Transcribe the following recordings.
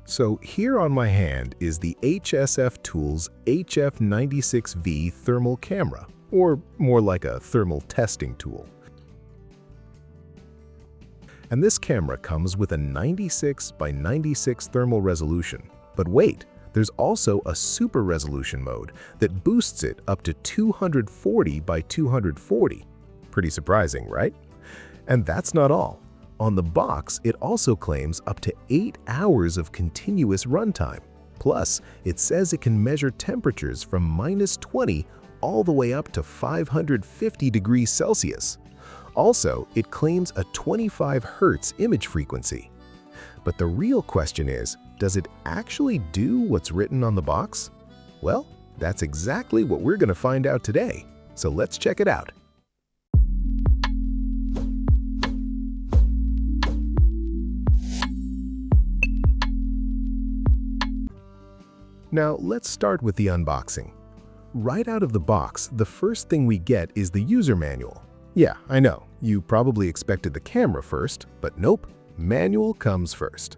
So here on my hand is the HSFTOOLS HF96V thermal camera, or more like a thermal testing tool. And this camera comes with a 96 by 96 thermal resolution. But wait, there's also a super resolution mode that boosts it up to 240 by 240. Pretty surprising, right? And that's not all. On the box, it also claims up to 8 hours of continuous runtime. Plus, it says it can measure temperatures from -20 all the way up to 550 degrees Celsius. Also, it claims a 25 Hz image frequency. But the real question is, does it actually do what's written on the box? Well, that's exactly what we're going to find out today. So let's check it out. Now, let's start with the unboxing. Right out of the box, the first thing we get is the user manual. Yeah, I know, you probably expected the camera first, but nope, manual comes first.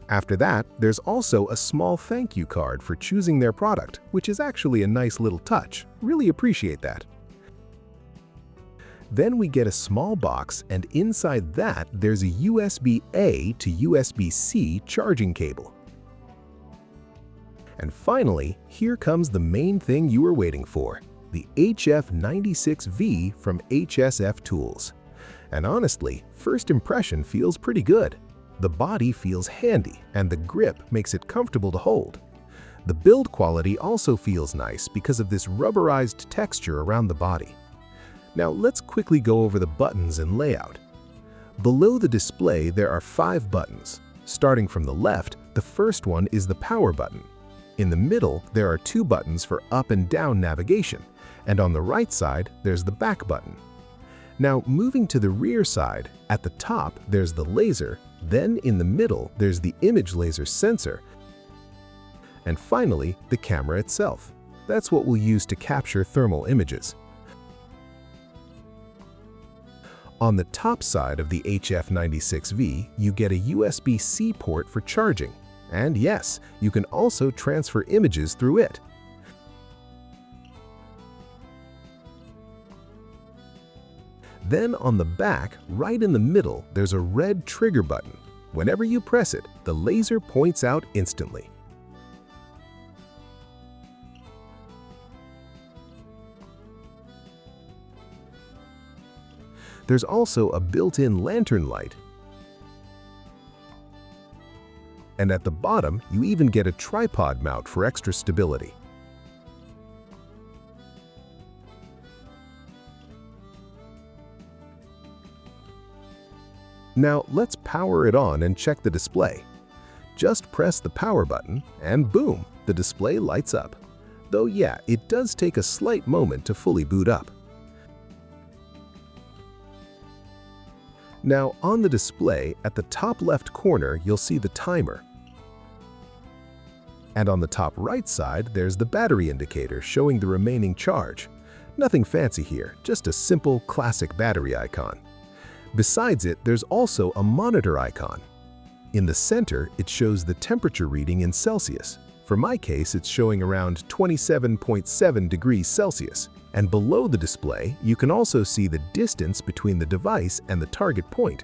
After that, there's also a small thank you card for choosing their product, which is actually a nice little touch. Really appreciate that. Then we get a small box, and inside that, there's a USB-A to USB-C charging cable. And finally, here comes the main thing you were waiting for, the HF96V from HSFTOOLS. And honestly, first impression feels pretty good. The body feels handy, and the grip makes it comfortable to hold. The build quality also feels nice because of this rubberized texture around the body. Now let's quickly go over the buttons and layout. Below the display, there are 5 buttons. Starting from the left, the first one is the power button. In the middle, there are 2 buttons for up and down navigation, and on the right side, there's the back button. Now, moving to the rear side, at the top, there's the laser, then in the middle, there's the image laser sensor, and finally, the camera itself. That's what we'll use to capture thermal images. On the top side of the HF96V, you get a USB-C port for charging. And yes, you can also transfer images through it. Then on the back, right in the middle, there's a red trigger button. Whenever you press it, the laser points out instantly. There's also a built-in lantern light. And at the bottom, you even get a tripod mount for extra stability. Now let's power it on and check the display. Just press the power button and boom, the display lights up. Though yeah, it does take a slight moment to fully boot up. Now on the display, at the top left corner, you'll see the timer. And on the top right side, there's the battery indicator showing the remaining charge. Nothing fancy here, just a simple classic battery icon. Besides it, there's also a monitor icon. In the center, it shows the temperature reading in Celsius. For my case, it's showing around 27.7 degrees Celsius. And below the display, you can also see the distance between the device and the target point.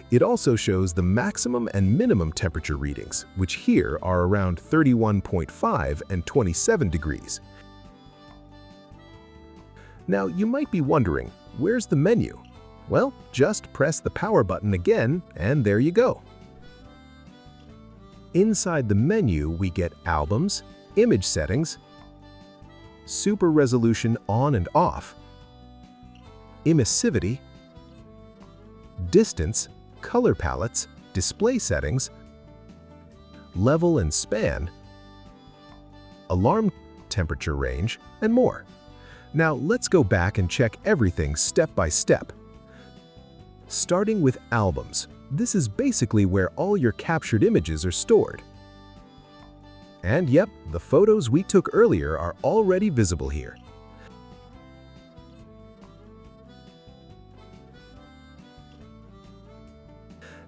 It also shows the maximum and minimum temperature readings, which here are around 31.5 and 27 degrees. Now, you might be wondering, where's the menu? Well, just press the power button again, and there you go. Inside the menu, we get albums, image settings, super resolution on and off, emissivity, distance, color palettes, display settings, level and span, alarm temperature range, and more. Now let's go back and check everything step by step. Starting with albums, this is basically where all your captured images are stored. And yep, the photos we took earlier are already visible here.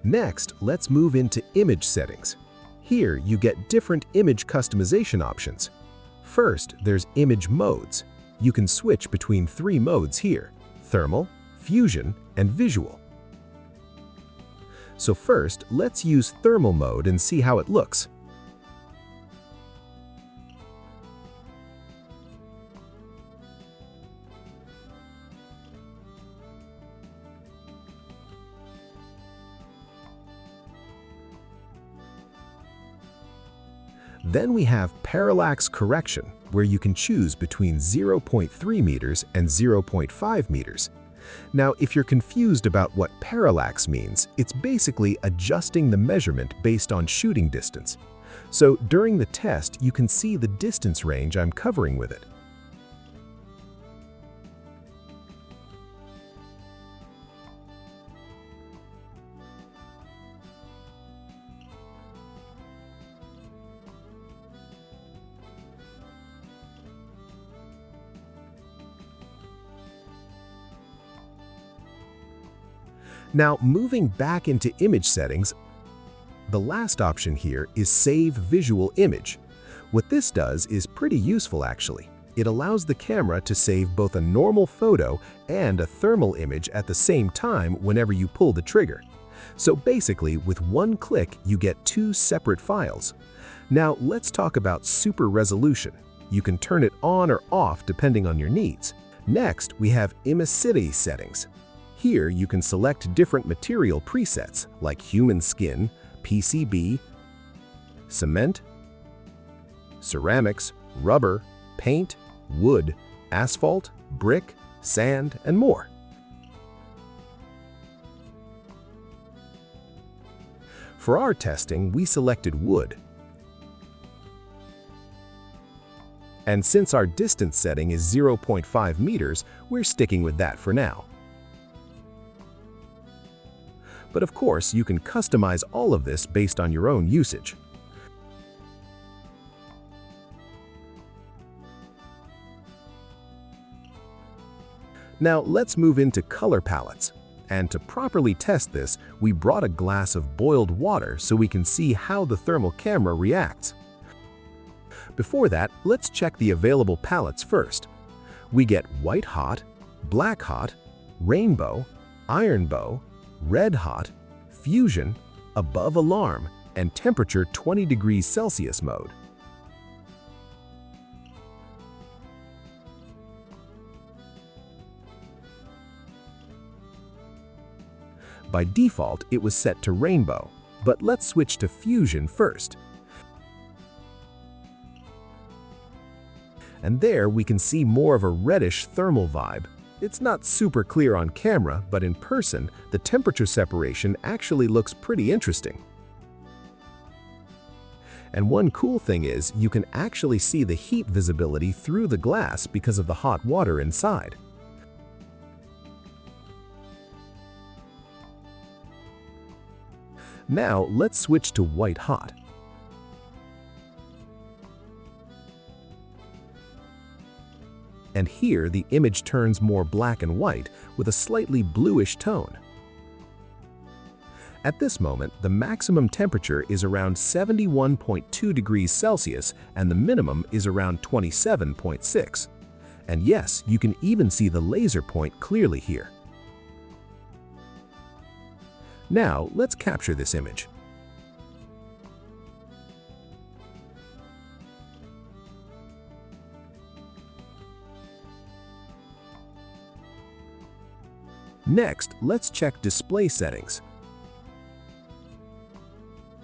Next, let's move into image settings. Here, you get different image customization options. First, there's image modes. You can switch between 3 modes here: thermal, fusion, and visual. So first, let's use thermal mode and see how it looks. Then we have parallax correction, where you can choose between 0.3 meters and 0.5 meters. Now, if you're confused about what parallax means, it's basically adjusting the measurement based on shooting distance. So during the test, you can see the distance range I'm covering with it. Now, moving back into image settings, the last option here is Save Visual Image. What this does is pretty useful actually. It allows the camera to save both a normal photo and a thermal image at the same time whenever you pull the trigger. So basically, with one click, you get 2 separate files. Now, let's talk about super resolution. You can turn it on or off depending on your needs. Next, we have emissivity settings. Here, you can select different material presets like human skin, PCB, cement, ceramics, rubber, paint, wood, asphalt, brick, sand, and more. For our testing, we selected wood. And since our distance setting is 0.5 meters, we're sticking with that for now. But of course, you can customize all of this based on your own usage. Now let's move into color palettes. And to properly test this, we brought a glass of boiled water so we can see how the thermal camera reacts. Before that, let's check the available palettes first. We get white hot, black hot, rainbow, iron bow, red hot, fusion, above alarm, and temperature 20 degrees Celsius mode. By default, it was set to rainbow, but let's switch to fusion first. And there we can see more of a reddish thermal vibe. It's not super clear on camera, but in person, the temperature separation actually looks pretty interesting. And one cool thing is, you can actually see the heat visibility through the glass because of the hot water inside. Now, let's switch to white hot. And here, the image turns more black and white with a slightly bluish tone. At this moment, the maximum temperature is around 71.2 degrees Celsius and the minimum is around 27.6. And yes, you can even see the laser point clearly here. Now, let's capture this image. Next, let's check display settings.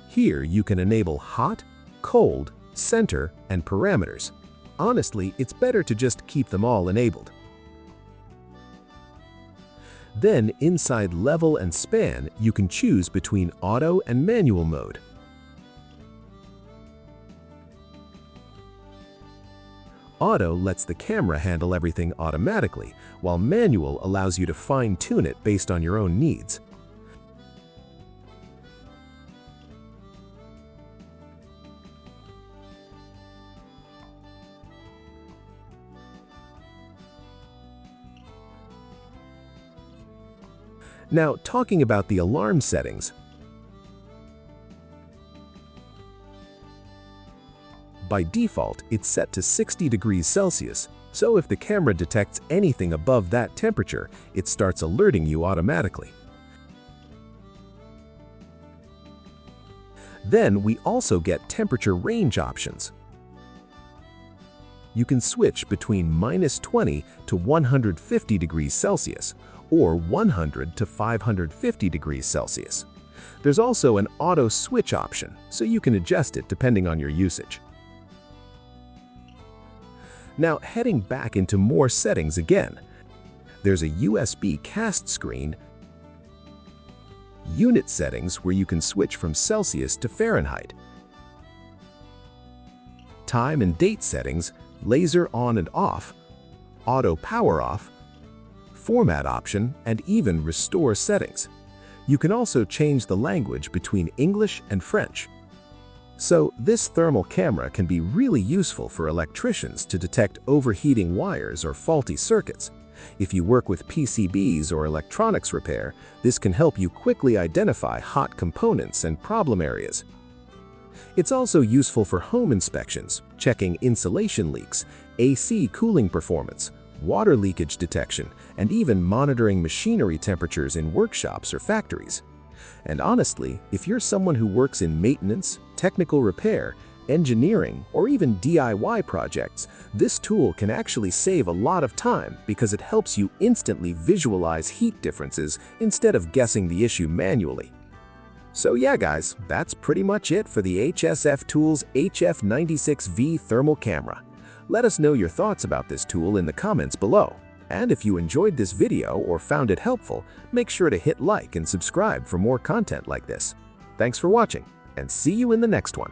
Here you can enable hot, cold, center, and parameters. Honestly, it's better to just keep them all enabled. Then, inside level and span, you can choose between auto and manual mode. Auto lets the camera handle everything automatically, while manual allows you to fine-tune it based on your own needs. Now, talking about the alarm settings, By default, it's set to 60 degrees Celsius, so if the camera detects anything above that temperature, it starts alerting you automatically. Then we also get temperature range options. You can switch between -20 to 150 degrees Celsius or 100 to 550 degrees Celsius. There's also an auto switch option, so you can adjust it depending on your usage. Now, heading back into more settings again, there's a USB cast screen, unit settings where you can switch from Celsius to Fahrenheit, time and date settings, laser on and off, auto power off, format option, and even restore settings. You can also change the language between English and French. So this thermal camera can be really useful for electricians to detect overheating wires or faulty circuits. If you work with PCBs or electronics repair, this can help you quickly identify hot components and problem areas. It's also useful for home inspections, checking insulation leaks, AC cooling performance, water leakage detection, and even monitoring machinery temperatures in workshops or factories. And honestly, if you're someone who works in maintenance, technical repair, engineering, or even DIY projects, this tool can actually save a lot of time because it helps you instantly visualize heat differences instead of guessing the issue manually. So yeah guys, that's pretty much it for the HSFTOOLS HF96V thermal camera. Let us know your thoughts about this tool in the comments below. And if you enjoyed this video or found it helpful, make sure to hit like and subscribe for more content like this. Thanks for watching, and see you in the next one.